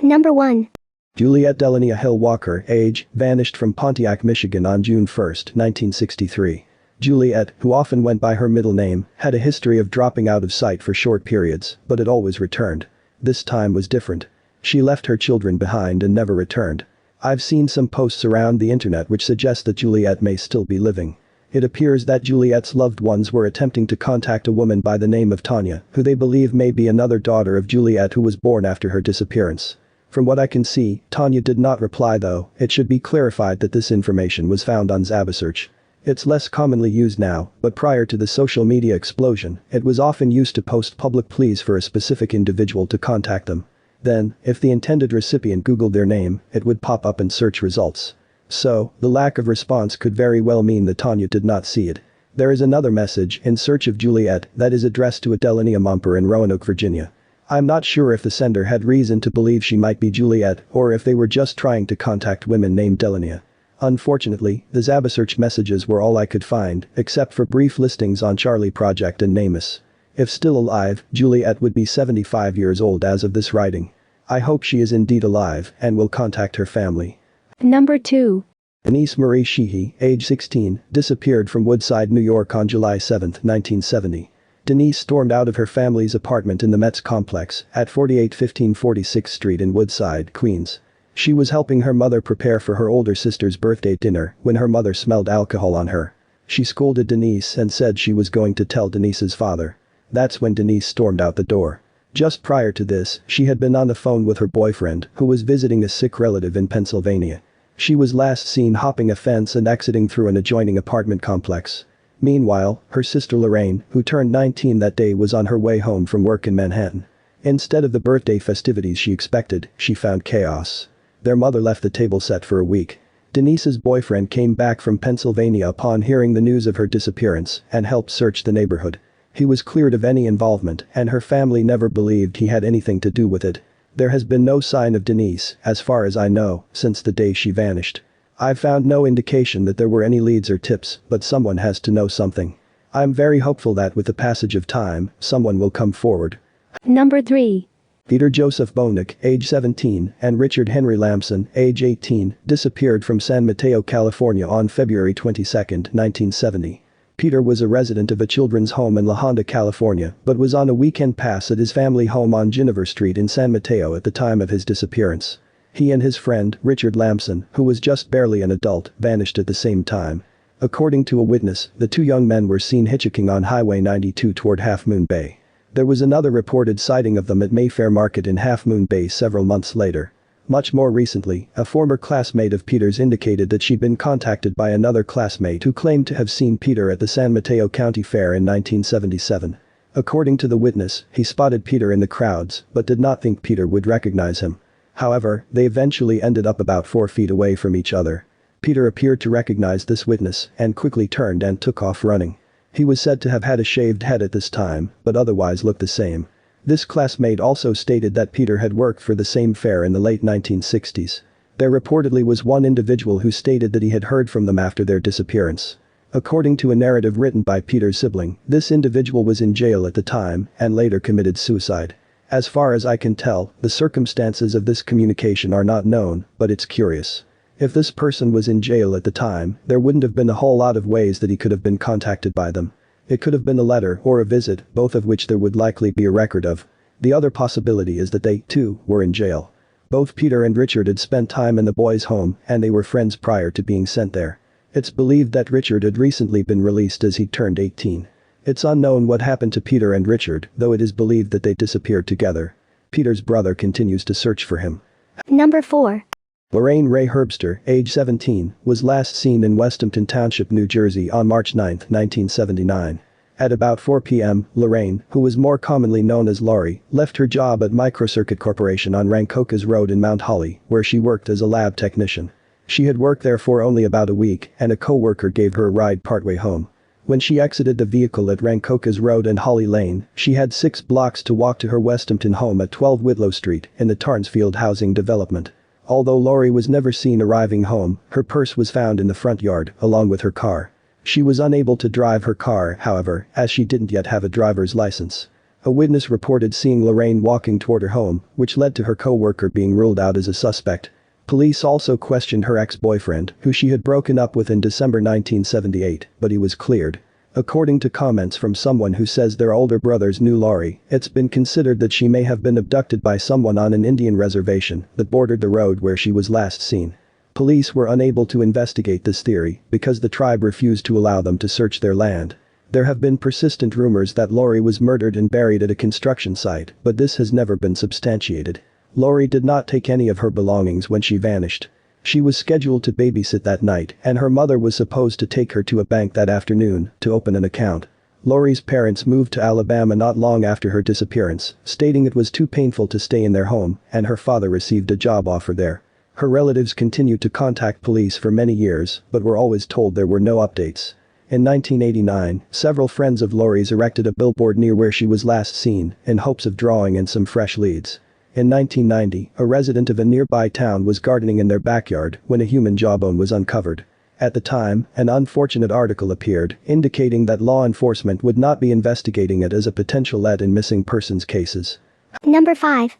Number 1. Juliette Delania Hill Walker, age, vanished from Pontiac, Michigan on June 1, 1963. Juliette, who often went by her middle name, had a history of dropping out of sight for short periods, but it always returned. This time was different. She left her children behind and never returned. I've seen some posts around the internet which suggest that Juliette may still be living. It appears that Juliette's loved ones were attempting to contact a woman by the name of Tanya, who they believe may be another daughter of Juliette who was born after her disappearance. From what I can see, Tanya did not reply though. It should be clarified that this information was found on Zabasearch. It's less commonly used now, but prior to the social media explosion, it was often used to post public pleas for a specific individual to contact them. Then, if the intended recipient googled their name, it would pop up in search results. So, the lack of response could very well mean that Tanya did not see it. There is another message, in search of Juliette, that is addressed to a Delania Mumper in Roanoke, Virginia. I'm not sure if the sender had reason to believe she might be Juliette or if they were just trying to contact women named Delania. Unfortunately, the Zabasearch messages were all I could find, except for brief listings on Charlie Project and Namus. If still alive, Juliette would be 75 years old as of this writing. I hope she is indeed alive and will contact her family. Number 2. Denise Marie Sheehy, age 16, disappeared from Woodside, New York on July 7, 1970. Denise stormed out of her family's apartment in the Metz complex at 4815 46th Street in Woodside, Queens. She was helping her mother prepare for her older sister's birthday dinner when her mother smelled alcohol on her. She scolded Denise and said she was going to tell Denise's father. That's when Denise stormed out the door. Just prior to this, she had been on the phone with her boyfriend, who was visiting a sick relative in Pennsylvania. She was last seen hopping a fence and exiting through an adjoining apartment complex. Meanwhile, her sister Lorraine, who turned 19 that day, was on her way home from work in Manhattan. Instead of the birthday festivities she expected, she found chaos. Their mother left the table set for a week. Denise's boyfriend came back from Pennsylvania upon hearing the news of her disappearance and helped search the neighborhood. He was cleared of any involvement and her family never believed he had anything to do with it. There has been no sign of Denise, as far as I know, since the day she vanished. I've found no indication that there were any leads or tips, but someone has to know something. I'm very hopeful that with the passage of time, someone will come forward. Number 3. Peter Joseph Boenick, age 17, and Richard Henry Lamson, age 18, disappeared from San Mateo, California on February 22, 1970. Peter was a resident of a children's home in La Honda, California, but was on a weekend pass at his family home on Ginniver Street in San Mateo at the time of his disappearance. He and his friend, Richard Lamson, who was just barely an adult, vanished at the same time. According to a witness, the two young men were seen hitchhiking on Highway 92 toward Half Moon Bay. There was another reported sighting of them at Mayfair Market in Half Moon Bay several months later. Much more recently, a former classmate of Peter's indicated that she'd been contacted by another classmate who claimed to have seen Peter at the San Mateo County Fair in 1977. According to the witness, he spotted Peter in the crowds, but did not think Peter would recognize him. However, they eventually ended up about 4 feet away from each other. Peter appeared to recognize this witness and quickly turned and took off running. He was said to have had a shaved head at this time, but otherwise looked the same. This classmate also stated that Peter had worked for the same fair in the late 1960s. There reportedly was one individual who stated that he had heard from them after their disappearance. According to a narrative written by Peter's sibling, this individual was in jail at the time and later committed suicide. As far as I can tell, the circumstances of this communication are not known, but it's curious. If this person was in jail at the time, there wouldn't have been a whole lot of ways that he could have been contacted by them. It could have been a letter or a visit, both of which there would likely be a record of. The other possibility is that they, too, were in jail. Both Peter and Richard had spent time in the boys' home and they were friends prior to being sent there. It's believed that Richard had recently been released as he turned 18. It's unknown what happened to Peter and Richard, though it is believed that they disappeared together. Peter's brother continues to search for him. Number 4. Lorraine Ray Herbster, age 17, was last seen in Westampton Township, New Jersey on March 9, 1979. At about 4 p.m., Lorraine, who was more commonly known as Laurie, left her job at Microcircuit Corporation on Rancocas Road in Mount Holly, where she worked as a lab technician. She had worked there for only about a week and a co-worker gave her a ride partway home. When she exited the vehicle at Rancocas Road and Holly Lane, she had 6 blocks to walk to her Westampton home at 12 Whitlow Street in the Tarnsfield housing development. Although Laurie was never seen arriving home, her purse was found in the front yard, along with her car. She was unable to drive her car, however, as she didn't yet have a driver's license. A witness reported seeing Lorraine walking toward her home, which led to her co-worker being ruled out as a suspect. Police also questioned her ex-boyfriend, who she had broken up with in December 1978, but he was cleared. According to comments from someone who says their older brothers knew Laurie, it's been considered that she may have been abducted by someone on an Indian reservation that bordered the road where she was last seen. Police were unable to investigate this theory because the tribe refused to allow them to search their land. There have been persistent rumors that Laurie was murdered and buried at a construction site, but this has never been substantiated. Laurie did not take any of her belongings when she vanished. She was scheduled to babysit that night, and her mother was supposed to take her to a bank that afternoon to open an account. Laurie's parents moved to Alabama not long after her disappearance, stating it was too painful to stay in their home, and her father received a job offer there. Her relatives continued to contact police for many years, but were always told there were no updates. In 1989, several friends of Laurie's erected a billboard near where she was last seen, in hopes of drawing in some fresh leads. In 1990, a resident of a nearby town was gardening in their backyard when a human jawbone was uncovered. At the time, an unfortunate article appeared, indicating that law enforcement would not be investigating it as a potential lead in missing persons cases. Number 5.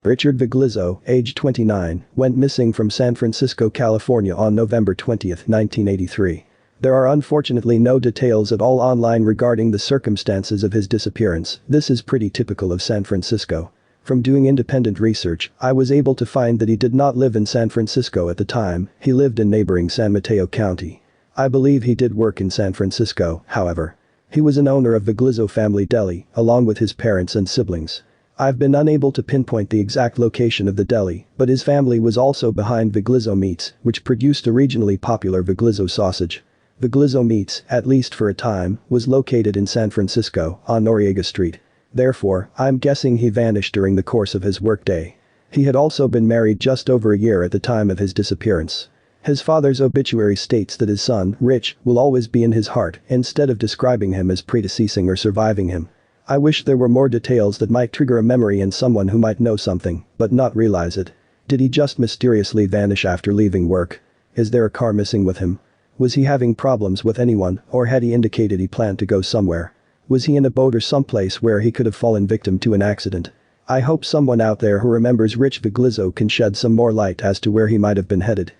Richard Viglizzo, age 29, went missing from San Francisco, California on November 20, 1983. There are unfortunately no details at all online regarding the circumstances of his disappearance. This is pretty typical of San Francisco. From doing independent research, I was able to find that he did not live in San Francisco at the time, he lived in neighboring San Mateo County. I believe he did work in San Francisco, however. He was an owner of Viglizzo Family Deli, along with his parents and siblings. I've been unable to pinpoint the exact location of the deli, but his family was also behind Viglizzo Meats, which produced a regionally popular Viglizzo sausage. Viglizzo Meats, at least for a time, was located in San Francisco, on Noriega Street. Therefore, I'm guessing he vanished during the course of his workday. He had also been married just over a year at the time of his disappearance. His father's obituary states that his son, Rich, will always be in his heart, instead of describing him as predeceasing or surviving him. I wish there were more details that might trigger a memory in someone who might know something, but not realize it. Did he just mysteriously vanish after leaving work? Is there a car missing with him? Was he having problems with anyone, or had he indicated he planned to go somewhere? Was he in a boat or someplace where he could have fallen victim to an accident? I hope someone out there who remembers Rich Viglizzo can shed some more light as to where he might have been headed.